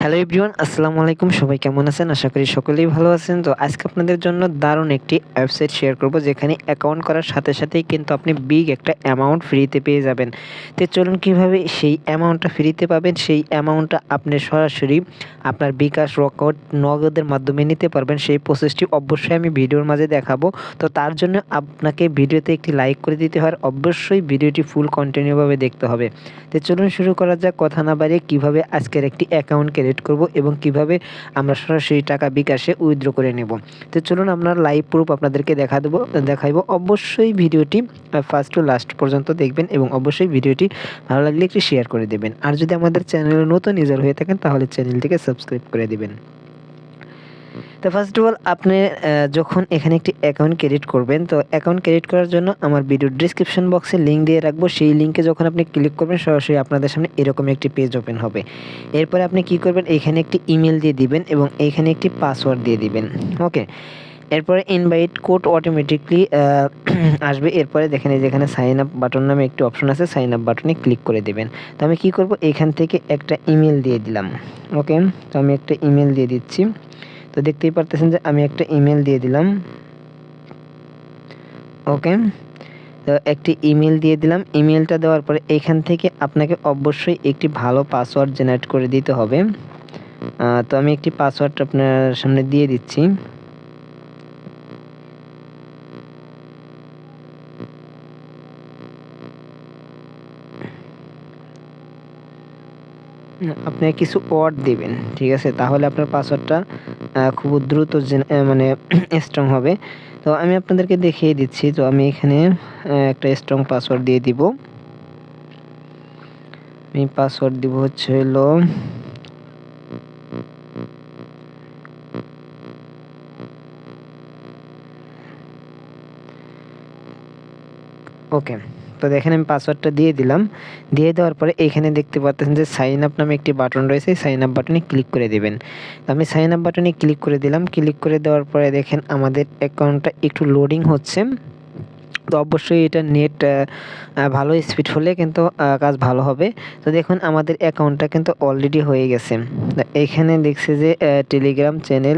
Hello everyone, আসসালামু আলাইকুম। সবাই কেমন আছেন? আশা করি সকলেই ভালো আছেন। তো আজকে আপনাদের জন্য দারুণ একটি ওয়েবসাইট শেয়ার করব, যেখানে অ্যাকাউন্ট করার সাথে সাথেই কিন্তু আপনি বিগ একটা অ্যামাউন্ট ফ্রিতে পেয়ে যাবেন। তো চলুন কীভাবে সেই অ্যামাউন্টটা ফ্রিতে পাবেন, সেই অ্যামাউন্টটা আপনি সরাসরি আপনার বিকাশ, রকেট, নগদের মাধ্যমে নিতে পারবেন, সেই প্রসেসটি অবশ্যই আমি ভিডিওর মাঝে দেখাবো। তো তার জন্য আপনাকে ভিডিওতে একটি লাইক করে দিতে হয়, অবশ্যই ভিডিওটি ফুল কন্টিনিউভাবে দেখতে হবে। তো চলুন শুরু করা যাক, কথা না বাড়িয়ে কীভাবে আজকের একটি অ্যাকাউন্ট ক্রিয়েট করব এবং কিভাবে আমরা সরাসরি টাকা বিকাশে উইথড্র করে নেব। তো চলুন আমরা লাইভ প্রুফ আপনাদেরকে দেখাইবো। অবশ্যই ভিডিওটি ফার্স্ট টু লাস্ট পর্যন্ত দেখবেন এবং অবশ্যই ভিডিওটি ভালো লাগলে একটু শেয়ার করে দেবেন। আর যদি আমাদের চ্যানেলে নতুন ইউজার হয়ে থাকেন তাহলে চ্যানেলটিকে সাবস্ক্রাইব করে দিবেন। তো ফার্স্ট অফ অল আপনি যখন এখানে একটি অ্যাকাউন্ট ক্রিয়েট করবেন, তো অ্যাকাউন্ট ক্রিয়েট করার জন্য আমার ভিডিওর ডিসক্রিপশন বক্সে লিঙ্ক দিয়ে রাখবো। সেই লিঙ্কে যখন আপনি ক্লিক করবেন, সরাসরি আপনাদের সামনে এরকম একটি পেজ ওপেন হবে। এরপরে আপনি কি করবেন, এখানে একটি ইমেল দিয়ে দিবেন এবং এইখানে একটি পাসওয়ার্ড দিয়ে দিবেন। ওকে, এরপরে ইনভাইট কোড অটোমেটিকলি আসবে। এরপরে দেখেন এই যেখানে সাইন আপ বাটন নামে একটি অপশন আছে, সাইন আপ বাটনে ক্লিক করে দেবেন। তো আমি কি করব, এখান থেকে একটা ইমেল দিয়ে দিলাম। ওকে, তো আমি একটা ইমেল দিয়ে দিচ্ছি। তো দেখতেই পারতেছেন যে আমি একটা ইমেল দিয়ে দিলাম। ওকে, তো একটি ইমেল দিয়ে দিলাম। ইমেলটা দেওয়ার পরে এখান থেকে আপনাকে অবশ্যই একটি ভালো পাসওয়ার্ড জেনারেট করে দিতে হবে। তো আমি একটি পাসওয়ার্ড আপনার সামনে দিয়ে দিচ্ছি। আপনি কিছু ওয়ার্ড দিবেন, ঠিক আছে? তাহলে আপনার পাসওয়ার্ডটা খুব দ্রুত মানে স্ট্রং হবে। তো আমি আপনাদেরকে দেখিয়ে দিচ্ছি। তো আমি এখানে একটা স্ট্রং পাসওয়ার্ড দিয়ে দিব। আমি পাসওয়ার্ড দিব হচ্ছে হলো ওকে, তো দেখেন আমি পাসওয়ার্ডটা দিয়ে দিলাম। দিয়ে দেওয়ার পরে এখানে দেখতে পাচ্ছেন যে সাইন আপ নামে একটি বাটন রয়েছে, সাইন আপ বাটনে ক্লিক করে দিবেন। তো আমি সাইন আপ বাটনে ক্লিক করে দিলাম। ক্লিক করে দেওয়ার পরে দেখেন আমাদের অ্যাকাউন্টটা একটু লোডিং হচ্ছে। তো অবশ্যই এটা নেট ভালো স্পিড হলে কিন্তু কাজ ভালো হবে। তো দেখুন আমাদের অ্যাকাউন্টটা কিন্তু অলরেডি হয়ে গেছে। এখানে দেখছে যে টেলিগ্রাম চ্যানেল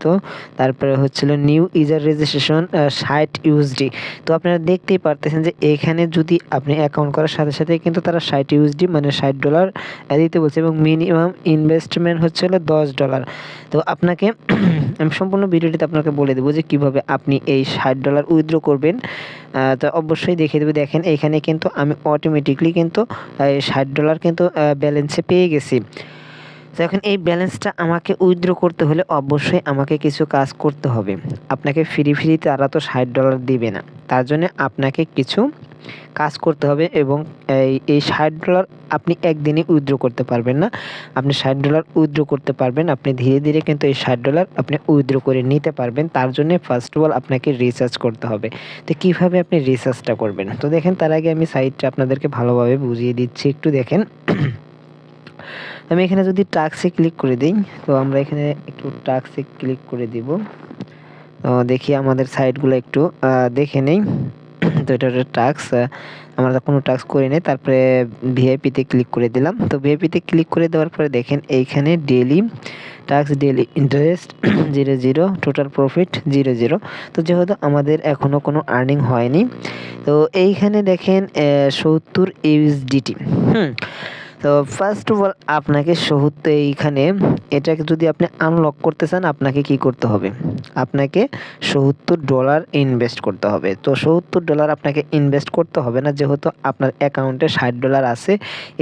তো তারপরে হচ্ছিল নিউ ইউজার রেজিস্ট্রেশন 60 ইউএসডি। তো আপনারা দেখতেই পারতেছেন যে এখানে যদি আপনি অ্যাকাউন্ট করার সাথে সাথে কিন্তু তারা 60 ইউএসডি মানে $60 দিতে বলছে এবং মিনিমাম ইনভেস্টমেন্ট হচ্ছে হলো $10। তো আপনাকে আমি সম্পূর্ণ ভিডিওটিতে আপনাকে বলে দেবো যে কীভাবে আপনি এই $60 উইথড্র করবেন। তো অবশ্যই দেখিয়ে দেবো। দেখেন এইখানে কিন্তু আমি অটোমেটিকলি কিন্তু $60 কিন্তু ব্যালেন্সে পেয়ে গেছি। তো এখন এই ব্যালেন্সটা আমাকে উইথড্র করতে হলে অবশ্যই আমাকে কিছু কাজ করতে হবে। আপনাকে ফ্রি তারা তো $60 দিবে না। তার জন্য আপনাকে কিছু কাজ করতে হবে এবং এই $60 আপনি একদিনে উইথড্র করতে পারবেন না। আপনি $60 উইথড্র করতে পারবেন। আপনি ধীরে ধীরে কিন্তু এই $60 আপনি উইথড্র করে নিতে পারবেন। তার জন্য ফার্স্ট অফ অল আপনাকে রিসার্চ করতে হবে। তো কীভাবে আপনি রিসার্চটা করবেন? তো দেখেন তার আগে আমি সাইটটা আপনাদেরকে ভালোভাবে বুঝিয়ে দিচ্ছি, একটু দেখেন। আমি এখানে যদি টাস্কে ক্লিক করে দিই, তো আমরা এখানে একটু টাস্কে ক্লিক করে দিব। তো দেখি আমাদের সাইটগুলো একটু দেখে নেই। তো এটা একটা টাস্ক, আমরা কোনো টাস্ক করি নাই। তারপরে ভিআইপিতে ক্লিক করে দিলাম। তো ভিআইপিতে ক্লিক করে দেওয়ার পরে দেখেন এইখানে daily task, daily interest 0 total profit 0। তো যেহেতু আমাদের এখনও কোনো আর্নিং হয়নি, তো এইখানে দেখেন 70 ইউএসডিটি। তো ফার্স্ট অফ অল আপনাকে এইখানে এটাকে যদি আপনি আনলক করতে চান, আপনাকে কি করতে হবে? আপনাকে $70 ইনভেস্ট করতে হবে। তো $70 আপনাকে ইনভেস্ট করতে হবে না, যেহেতু আপনার অ্যাকাউন্টে $60 আছে।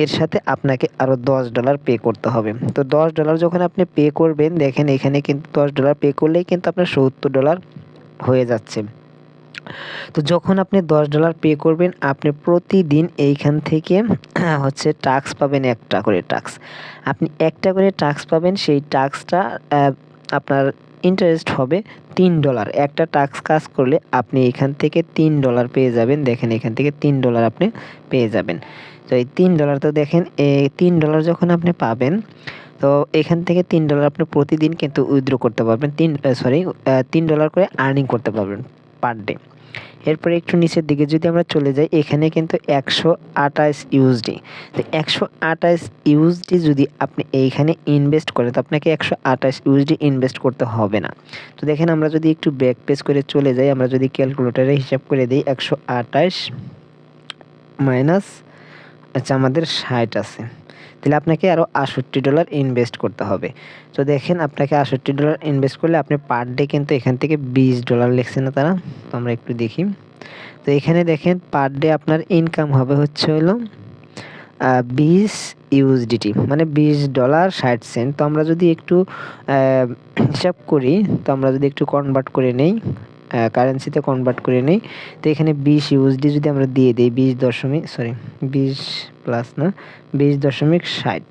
এর সাথে আপনাকে আরও $10 পে করতে হবে। তো $10 যখন আপনি পে করবেন, দেখেন এখানে কিন্তু $10 পে করলেই কিন্তু আপনার $70 হয়ে যাচ্ছে। তো যখন আপনি $10 পে করবেন, আপনি প্রতিদিন এইখান থেকে হচ্ছে টাস্ক পাবেন, একটা করে টাস্ক। আপনি একটা করে টাস্ক পাবেন, সেই টাস্কটা আপনার ইন্টারেস্ট হবে $3। একটা টাস্ক কাজ করলে আপনি এখান থেকে $3 পেয়ে যাবেন। দেখেন এখান থেকে $3 আপনি পেয়ে যাবেন। তো এই $3 তো দেখেন এই $3 যখন আপনি পাবেন, তো এখান থেকে $3 আপনি প্রতিদিন কিন্তু উইথড্র করতে পারবেন। $3 করে আর্নিং করতে পারবেন পার ডে। এরপরে একটু নিচের দিকে যদি আমরা চলে যাই, এখানে কিন্তু 128 ইউএসডি। তো 128 ইউএসডি যদি আপনি এইখানে ইনভেস্ট করেন, তো আপনাকে 128 ইউএসডি ইনভেস্ট করতে হবে না। তো দেখেন আমরা যদি একটু ব্যাক পেজ করে চলে যাই, আমরা যদি ক্যালকুলেটরে হিসাব করে দিই 128 মাইনাস আমাদের 60 আছে, তাহলে আপনাকে আরও $68 ইনভেস্ট করতে হবে। তো দেখেন আপনাকে $68 ইনভেস্ট করলে আপনি পার ডে কিন্তু এখান থেকে $20 লিখছে না তারা? তো আমরা একটু দেখি। তো এখানে দেখেন পার ডে আপনার ইনকাম হবে হচ্ছে হলো 20 ইউএসডিটি, মানে $20.60। তো আমরা যদি একটু হিসাব করি, তো আমরা যদি একটু কনভার্ট করে নেই, কারেন্সিতে কনভার্ট করে নেই, তো এখানে 20 ইউএসডি যদি আমরা দিয়ে দিই 20 প্লাস না 20.60,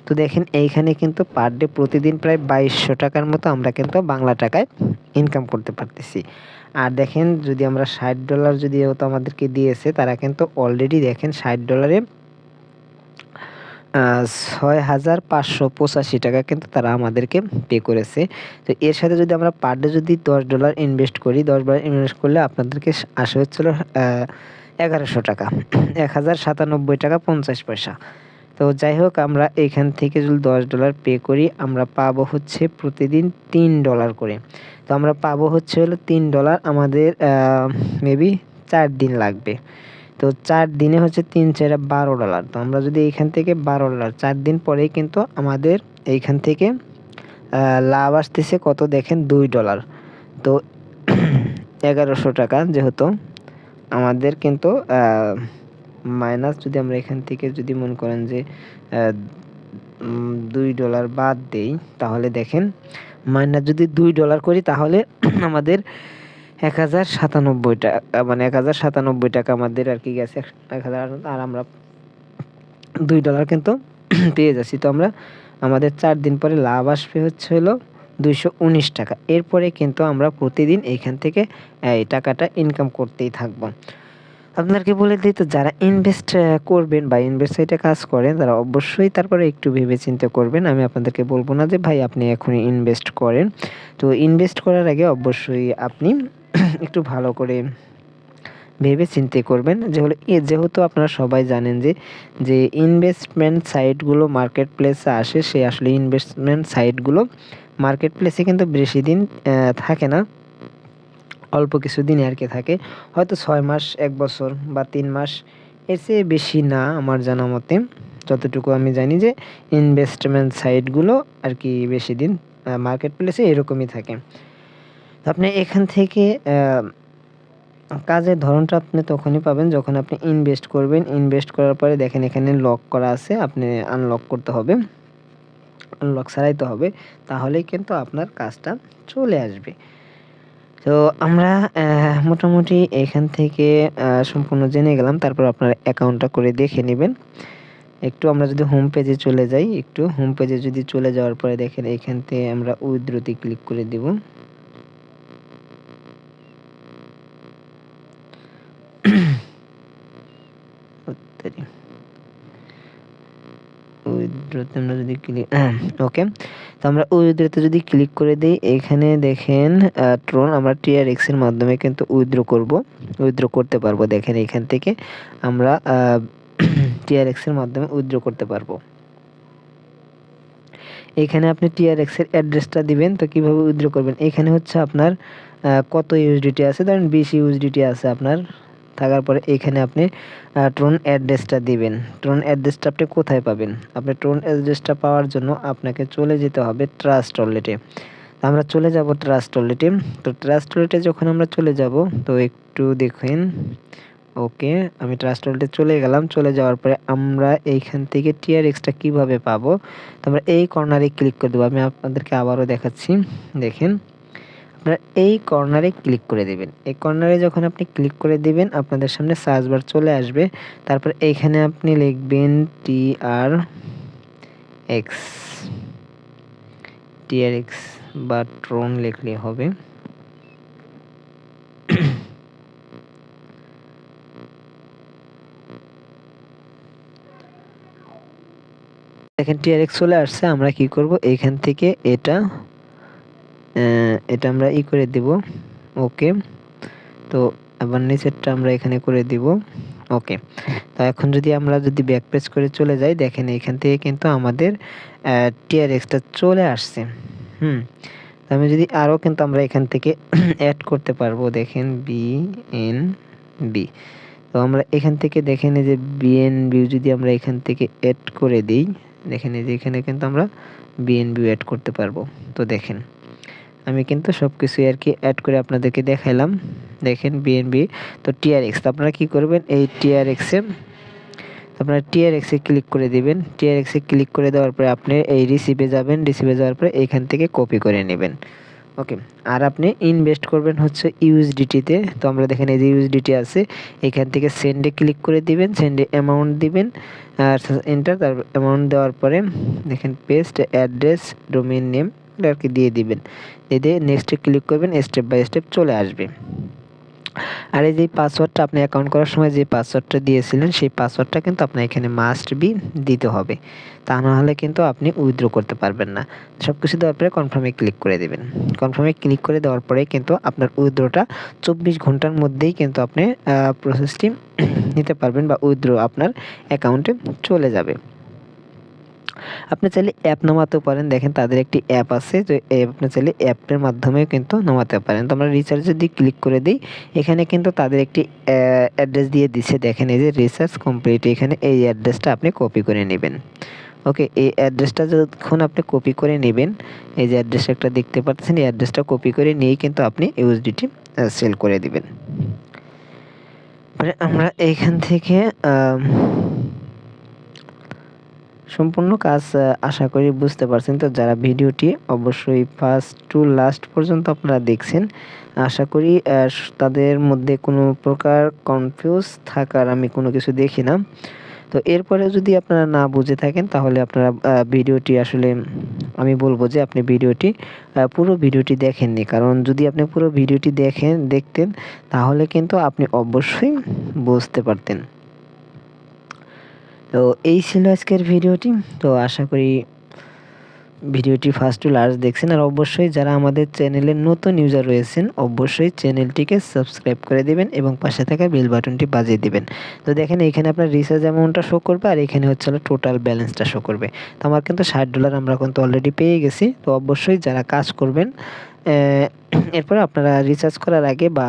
তো দেখেন এইখানে কিন্তু পার ডে প্রতিদিন প্রায় 2200 টাকার মতো আমরা কিন্তু বাংলা টাকায় ইনকাম করতে পারতেছি। আর দেখেন যদি আমরা $60 যদি হতো আমাদেরকে দিয়েছে, তারা কিন্তু অলরেডি দেখেন $60 $6,585 কিন্তু তারা আমাদেরকে পে করেছে। তো এর সাথে যদি আমরা পার ডে যদি $10 ইনভেস্ট করি, $10 ইনভেস্ট করলে আপনাদেরকে আসে হচ্ছিল 1100 টাকা, $1097.50। তো যাই হোক, আমরা এখান থেকে যদি $10 পে করি, আমরা পাবো হচ্ছে প্রতিদিন $3 করে। তো আমরা পাবো হচ্ছে হলো $3, আমাদের মেবি 4 দিন লাগবে। তো 4 দিনে হচ্ছে 3 4 $12। তো আমরা যদি এইখান থেকে $12, 4 দিন পরেই কিন্তু আমাদের এইখান থেকে লাভ আসতেছে কত দেখেন, $2। তো 1100 টাকা যেহেতু আমাদের কিন্তু মাইনাস যদি আমরা এখান থেকে যদি মনে করেন যে $2 বাদ দেই, তাহলে দেখেন মাইনাস যদি $2 করি, তাহলে আমাদের 1097 টাকা, মানে 1097 টাকা আমাদের আর কি গেছে 1000, আর আমরা $2 কিন্তু পেয়ে যাচ্ছি। তো আমরা আমাদের 4 দিন পরে লাভ আসবে হচ্ছে হলো 219 টাকা। এরপরে কিন্তু আমরা প্রতিদিন এইখান থেকে এই টাকাটা ইনকাম করতেই থাকবো। আপনাকে বলে দিই, তো যারা ইনভেস্ট করবেন বা ইনভেস্ট সাইটে কাজ করেন, তারা অবশ্যই তারপরে একটু ভেবে চিন্তে করবেন। আমি আপনাদেরকে বলবো না যে ভাই আপনি এখনই ইনভেস্ট করেন। তো ইনভেস্ট করার আগে অবশ্যই আপনি একটু ভালো করে ভেবে চিন্তে করবেন। যেহেতু আপনারা সবাই জানেন যে ইনভেস্টমেন্ট সাইটগুলো মার্কেট প্লেসে আসে, সে আসলে ইনভেস্টমেন্ট সাইটগুলো মার্কেট প্লেসে কিন্তু বেশি দিন থাকে না, অল্প কিছুদিন আর কি থাকে, হয়তো 6 মাস, 1 বছর বা 3 মাস, এর চেয়ে বেশি না আমার জানা মতে। যতটুকু আমি জানি যে ইনভেস্টমেন্ট সাইটগুলো আর কি বেশি দিন মার্কেট প্লেসে এরকমই থাকে। তো আপনি এখান থেকে কাজের ধরনটা আপনি তখনই পাবেন যখন আপনি ইনভেস্ট করবেন। ইনভেস্ট করার পরে দেখেন এখানে লক করা আছে, আপনি আনলক করতে হবে, আনলক ছাড়াইতে হবে, তাহলেই কিন্তু আপনার কাজটা চলে আসবে। তো আমরা মোটামুটি এখান থেকে সম্পূর্ণ জেনে গেলাম। তারপর আপনার অ্যাকাউন্টটা করে দেখে নেবেন। একটু আমরা যদি হোম পেজে চলে যাই, একটু হোম পেজে যদি চলে যাওয়ার পরে দেখেন এখান থেকে আমরা উইথড্রোতে ক্লিক করে দিব। উইথড্রোতে আমরা যদি ক্লিক, ওকে, তো আমরা উইথড্রোতে যদি ক্লিক করে দিই, এখানে দেখেন ট্রন আমরা TRX এর মাধ্যমে কিন্তু উইথড্র করতে পারবো। দেখেন এখান থেকে আমরা TRX এর মাধ্যমে উইথড্র করতে পারবো। এখানে আপনি TRX এর অ্যাড্রেসটা দিবেন। তো কিভাবে উইথড্র করবেন, এখানে হচ্ছে আপনার কত ইউএসডিটি আছে, ধরেন 20 ইউএসডিটি আছে আপনার, থাকার পরে এখানে আপনি ট্রন অ্যাড্রেসটা দিবেন। ট্রন অ্যাড্রেসটা আপনি কোথায় পাবেন? আপনি ট্রন অ্যাড্রেসটা পাওয়ার জন্য আপনাকে চলে যেতে হবে ট্রাস্ট ওয়ালেটে। আমরা চলে যাব ট্রাস্ট ওয়ালেটে। তো ট্রাস্ট ওয়ালেটে যখন আমরা চলে যাব, তো একটু দেখেন, ওকে, আমি ট্রাস্ট ওয়ালেটে চলে গেলাম। চলে যাওয়ার পরে আমরা এইখান থেকে TRXটা কিভাবে পাবো, তো আমরা এই কর্নারে ক্লিক করে দেবো। আমি আপনাদেরকে আবারও দেখাচ্ছি, দেখেন আপনারা এই কর্নারে ক্লিক করে দেবেন। এই কর্নারে যখন আপনি ক্লিক করে দিবেন, আপনাদের সামনে সার্চ বার চলে আসবে। তারপর এইখানে আপনি লিখবেন TRX বা ট্রন লিখলে হবে। দেখেন TRX চলে আসছে। আমরা কি করব, এইখান থেকে এটা আমরা করে দেব, ওকে। তো আবার নিচেরটা আমরা এখানে করে দিব। ওকে। তো এখন যদি আমরা ব্যাক পেজ করে চলে যাই, দেখেন এখান থেকে কিন্তু আমাদের TRX টা চলে আসছে। তো আমি যদি আরও কিন্তু আমরা এখান থেকে অ্যাড করতে পারবো। দেখেন BNB। তো আমরা এখান থেকে দেখেন এই যে BNB যদি আমরা এখান থেকে অ্যাড করে দিই, দেখেন এই যে এখানে কিন্তু আমরা BNB অ্যাড করতে পারবো। তো দেখেন আমি কিন্তু সব কিছুই আর কি অ্যাড করে আপনাদেরকে দেখাইলাম। দেখেন BNB। তো TRX, তো আপনারা কী করবেন, এই TRX-এ ক্লিক করে দিবেন। TRX-এ ক্লিক করে দেওয়ার পরে আপনি এই রিসিভে যাবেন। রিসিভে যাওয়ার পরে এইখান থেকে কপি করে নেবেন। ওকে। আর আপনি ইনভেস্ট করবেন হচ্ছে USDT-তে। তো আমরা দেখেন এই যে USDT আছে, এখান থেকে সেন্ডে ক্লিক করে দিবেন, সেন্ডে অ্যামাউন্ট দিবেন, আর এন্টার, তারপর অ্যামাউন্ট দেওয়ার পরে দেখেন পেস্ট অ্যাড্রেস, ডোমেইন নেম এটা আর কি দিয়ে দিবেন। দিয়ে নেক্সটে ক্লিক করবেন, স্টেপ বাই স্টেপ চলে আসবে। আর এই যে পাসওয়ার্ডটা আপনি অ্যাকাউন্ট করার সময় যে পাসওয়ার্ডটা দিয়েছিলেন, সেই পাসওয়ার্ডটা কিন্তু আপনার এখানে মাস্ট বি দিতে হবে। তা না হলে কিন্তু আপনি উইথড্র করতে পারবেন না। সব কিছু দেওয়ার পরে কনফার্মে ক্লিক করে দেবেন। কনফার্মে ক্লিক করে দেওয়ার পরে কিন্তু আপনার উইথড্রটা 24 ঘন্টার মধ্যেই কিন্তু আপনি প্রসেসটি নিতে পারবেন, বা উইথড্র আপনার অ্যাকাউন্টে চলে যাবে। আপনি চাইলে অ্যাপ নামাতেও পারেন। দেখেন তাদের একটি অ্যাপ আছে, যে আপনি চাইলে অ্যাপের মাধ্যমেও কিন্তু নামাতে পারেন। তো আমরা রিচার্জ যদি ক্লিক করে দিই, এখানে কিন্তু তাদের একটি অ্যাড্রেস দিয়ে দিচ্ছে। দেখেন এই যে রিচার্জ কমপ্লিট, এখানে এই অ্যাড্রেসটা আপনি কপি করে নেবেন। ওকে। এই অ্যাড্রেসটা যখন আপনি কপি করে নেবেন, এই যে অ্যাড্রেস একটা দেখতে পাচ্ছেন, এই অ্যাড্রেসটা কপি করে নিয়েই কিন্তু আপনি USDT সেল করে দিবেন। মানে আমরা এইখান থেকে সম্পূর্ণ কাজ আশা করি বুঝতে পারছেন। তো যারা ভিডিওটি অবশ্যই ফার্স্ট টু লাস্ট পর্যন্ত আপনারা দেখছেন, আশা করি তাদের মধ্যে কোনো প্রকার কনফিউজ থাকার আমি কোনো কিছু দেখি না। তো এরপরে যদি আপনারা না বুঝে থাকেন, তাহলে আপনারা ভিডিওটি আসলে আমি বলবো যে আপনি পুরো ভিডিওটি দেখেননি। কারণ যদি আপনি পুরো ভিডিওটি দেখতেন, তাহলে কিন্তু আপনি অবশ্যই বুঝতে পারতেন। তো এই ছিল আজকের ভিডিওটি। তো আশা করি ভিডিওটি ফার্স্ট টু লাস্ট দেখছেন। আর অবশ্যই যারা আমাদের চ্যানেলের নতুন ইউজার রয়েছেন, অবশ্যই চ্যানেলটিকে সাবস্ক্রাইব করে দিবেন এবং পাশে থাকা বেল বাটনটি বাজিয়ে দিবেন। তো দেখেন এখানে আপনার রিচার্জ অ্যামাউন্টটা শো করবে, আর এখানে হচ্ছে টোটাল ব্যালেন্সটা শো করবে। তো আমার কিন্তু $60 আমরা কিন্তু অলরেডি পেয়ে গেছি। তো অবশ্যই যারা কাজ করবেন, এরপরে আপনারা রিচার্জ করার আগে বা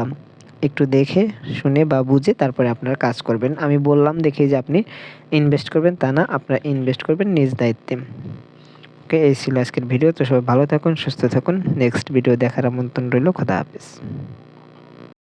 একটু দেখে শুনে বা বুঝে তারপরে আপনারা কাজ করবেন। আমি বললাম দেখে যে আপনি ইনভেস্ট করবেন তা না, আপনারা ইনভেস্ট করবেন নিজ দায়িত্বে। ওকে, এই ছিল আজকের ভিডিও। তো সবাই ভালো থাকুন, সুস্থ থাকুন। নেক্সট ভিডিও দেখার আমন্ত্রণ রইল। খোদা হাফেজ।